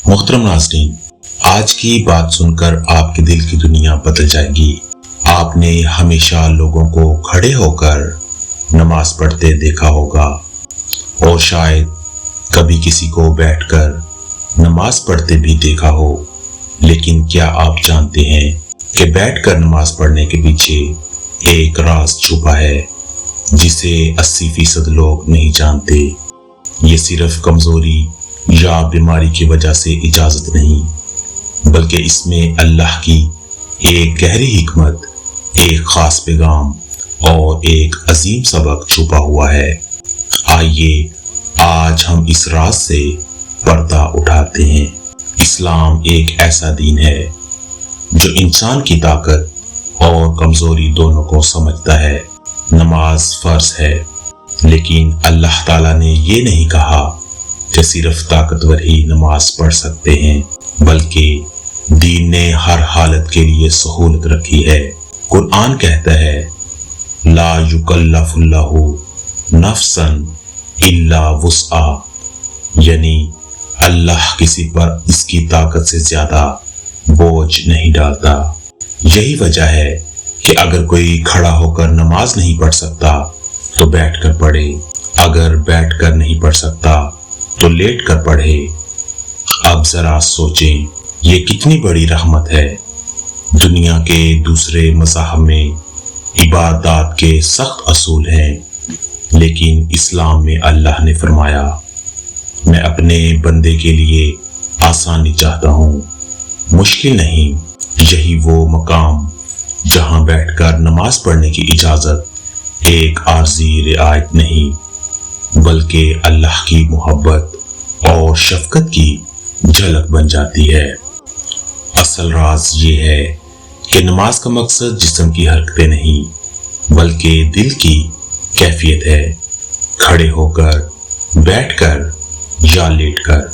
मोहतरम नाज़रीन, आज की बात सुनकर आपके दिल की दुनिया बदल जाएगी। आपने हमेशा लोगों को खड़े होकर नमाज पढ़ते देखा होगा और शायद कभी किसी को बैठकर नमाज पढ़ते भी देखा हो, लेकिन क्या आप जानते हैं कि बैठकर नमाज पढ़ने के पीछे एक राज छुपा है जिसे 80% लोग नहीं जानते। ये सिर्फ कमजोरी या बीमारी की वजह से इजाजत नहीं, बल्कि इसमें अल्लाह की एक गहरी हिकमत, एक खास पैगाम और एक अजीम सबक छुपा हुआ है। आइए आज हम इस राज से पर्दा उठाते हैं। इस्लाम एक ऐसा दीन है जो इंसान की ताकत और कमजोरी दोनों को समझता है। नमाज फर्ज है, लेकिन अल्लाह ताला ने ये नहीं कहा कि सिर्फ ताकतवर ही नमाज पढ़ सकते हैं, बल्कि दीन ने हर हालत के लिए सहूलत रखी है। कुरान कहता है, ला युकल्लफुल्लाहु नफ्सन इल्ला वुस्आ, यानी अल्लाह किसी पर इसकी ताकत से ज्यादा बोझ नहीं डालता। यही वजह है कि अगर कोई खड़ा होकर नमाज नहीं पढ़ सकता तो बैठकर पढ़े, अगर बैठकर नहीं पढ़ सकता तो लेटकर पढ़े। अब जरा सोचें, ये कितनी बड़ी रहमत है। दुनिया के दूसरे मज़ाहब में इबादत के सख्त असूल हैं, लेकिन इस्लाम में अल्लाह ने फरमाया, मैं अपने बंदे के लिए आसानी चाहता हूँ, मुश्किल नहीं। यही वो मकाम जहाँ बैठकर नमाज पढ़ने की इजाजत एक आर्जी रियायत नहीं, बल्कि अल्लाह की मोहब्बत और शफकत की झलक बन जाती है। असल राज ये है कि नमाज का मकसद जिस्म की हरकतें नहीं, बल्कि दिल की कैफियत है। खड़े होकर, बैठकर या लेटकर,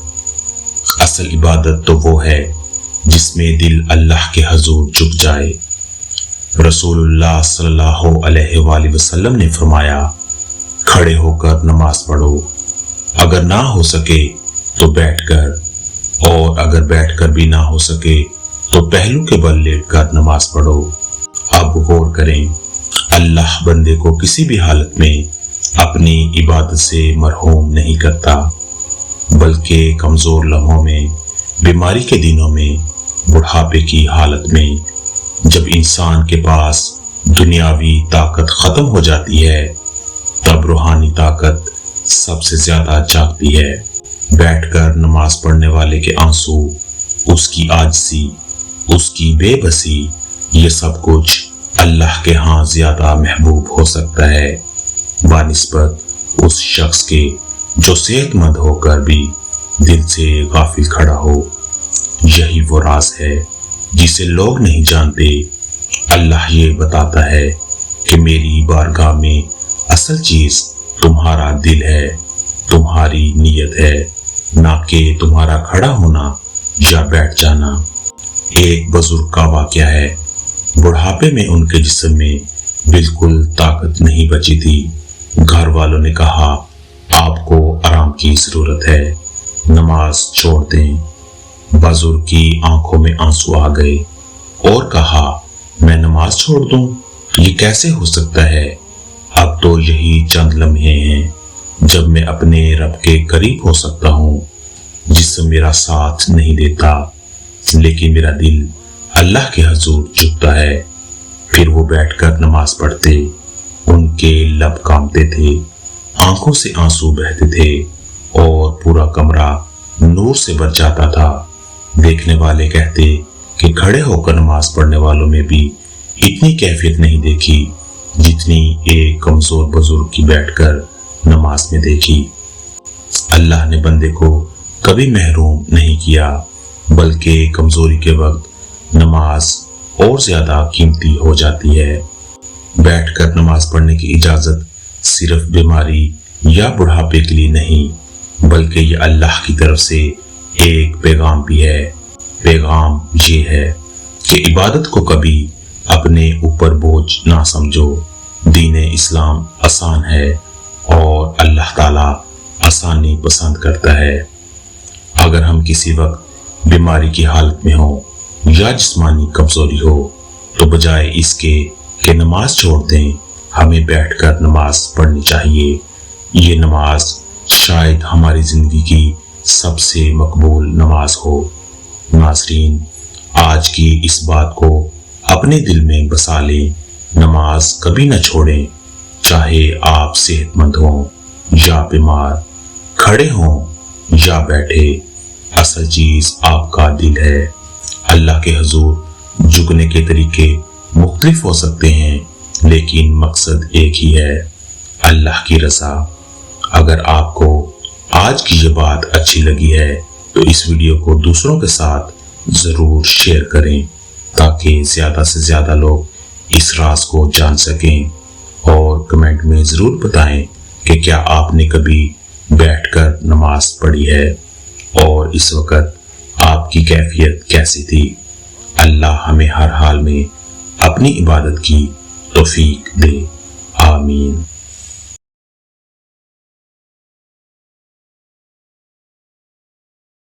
असल इबादत तो वो है जिसमें दिल अल्लाह के हजूर झुक जाए। रसूलुल्लाह सल्लल्लाहु अलैहि वसल्लम ने फरमाया, खड़े होकर नमाज पढ़ो, अगर ना हो सके तो बैठकर, और अगर बैठकर भी ना हो सके तो पहलू के बल लेटकर नमाज पढ़ो। अब गौर करें, अल्लाह बंदे को किसी भी हालत में अपनी इबादत से मरहूम नहीं करता, बल्कि कमजोर लम्हों में, बीमारी के दिनों में, बुढ़ापे की हालत में, जब इंसान के पास दुनियावी ताकत खत्म हो जाती है, तब रूहानी ताकत सबसे ज्यादा जागती है। बैठकर नमाज पढ़ने वाले के आंसू, उसकी आजिज़ी, उसकी बेबसी, ये सब कुछ अल्लाह के यहाँ ज्यादा महबूब हो सकता है बानिस्बत उस शख्स के जो सेहतमंद होकर भी दिल से गाफिल खड़ा हो। यही वो राज है जिसे लोग नहीं जानते। अल्लाह ये बताता है कि मेरी बारगाह में असल चीज तुम्हारा दिल है, तुम्हारी नीयत है, ना कि तुम्हारा खड़ा होना या बैठ जाना। एक बुजुर्ग का वाकया है, बुढ़ापे में उनके जिस्म में बिल्कुल ताकत नहीं बची थी। घर वालों ने कहा, आपको आराम की जरूरत है, नमाज छोड़ दें। बुजुर्ग की आंखों में आंसू आ गए और कहा, मैं नमाज छोड़ दूं? ये कैसे हो सकता है? अब तो यही चंद लम्हे हैं जब मैं अपने रब के करीब हो सकता हूँ, जिसम मेरा साथ नहीं देता, लेकिन मेरा दिल अल्लाह के हजूर झुकता है। फिर वो बैठकर नमाज पढ़ते, उनके लब कांपते थे, आंखों से आंसू बहते थे और पूरा कमरा नूर से भर जाता था। देखने वाले कहते कि खड़े होकर नमाज पढ़ने वालों में भी इतनी कैफियत नहीं देखी जितनी एक कमजोर बुजुर्ग की बैठकर नमाज में देखी। अल्लाह ने बंदे को कभी महरूम नहीं किया, बल्कि कमजोरी के वक्त नमाज और ज्यादा कीमती हो जाती है। बैठकर नमाज पढ़ने की इजाजत सिर्फ बीमारी या बुढ़ापे के लिए नहीं, बल्कि ये अल्लाह की तरफ से एक पैगाम भी है। पैगाम ये है कि इबादत को कभी अपने ऊपर बोझ ना समझो। दीन इस्लाम आसान है और अल्लाह ताला आसानी पसंद करता है। अगर हम किसी वक्त बीमारी की हालत में हो या जिस्मानी कमजोरी हो तो बजाय इसके कि नमाज छोड़ दें, हमें बैठकर नमाज पढ़नी चाहिए। ये नमाज शायद हमारी जिंदगी की सबसे मकबूल नमाज हो। नाज़रीन, आज की इस बात को अपने दिल में बसा लें, नमाज कभी न छोड़ें, चाहे आप सेहतमंद हों या बीमार, खड़े हों या बैठे, असल चीज आपका दिल है। अल्लाह के हुजूर झुकने के तरीके मुख्तलिफ हो सकते हैं, लेकिन मकसद एक ही है, अल्लाह की रज़ा। अगर आपको आज की ये बात अच्छी लगी है तो इस वीडियो को दूसरों के साथ जरूर शेयर करें ताकि ज्यादा से ज्यादा लोग इस राज को जान सकें, और कमेंट में जरूर बताएं कि क्या आपने कभी बैठकर नमाज पढ़ी है और इस वक्त आपकी कैफियत कैसी थी। अल्लाह हमें हर हाल में अपनी इबादत की तौफीक दे। आमीन।